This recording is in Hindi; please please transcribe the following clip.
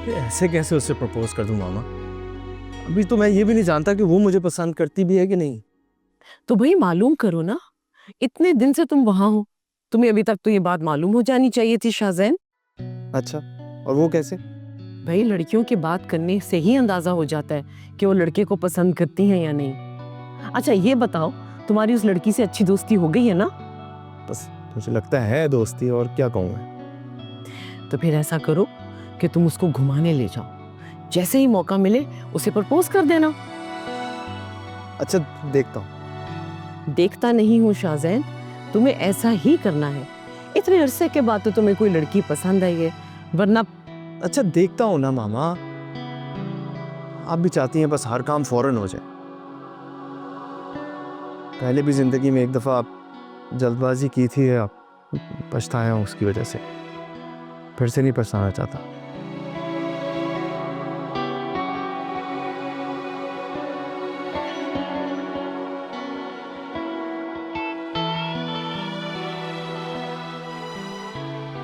ऐसे कैसे उससे प्रपोज कर दूं मामा? अभी तो मैं ये भी नहीं जानता कि वो मुझे पसंद करती भी है कि नहीं। तो भाई मालूम करो ना, इतने दिन से तुम वहां हो, तुम्हें अभी तक तो ये बात मालूम हो जानी चाहिए थी शाहजैन। अच्छा, और वो कैसे? भाई लड़कियों की बात करने से ही अंदाजा हो जाता है कि वो लड़के को पसंद करती हैं या नहीं। अच्छा ये बताओ, तुम्हारी उस लड़की से अच्छी दोस्ती हो गई है ना? बस मुझे लगता है दोस्ती, और क्या कहूँ मैं। तो फिर ऐसा करो कि तुम उसको घुमाने ले जाओ, जैसे ही मौका मिले उसे प्रपोज कर देना। अच्छा, देखता हूँ। देखता नहीं हूँ शाहजैन, तुम्हें ऐसा ही करना है। इतने अरसे के बाद तो तुम्हें कोई लड़की पसंद आई है, वरना। अच्छा, देखता हूँ ना मामा। आप भी चाहती हैं बस हर काम फौरन हो जाए। पहले भी जिंदगी में एक दफा जल्दबाजी की थी, आप पछताए हैं उसकी वजह से। फिर से नहीं पछताना चाहता।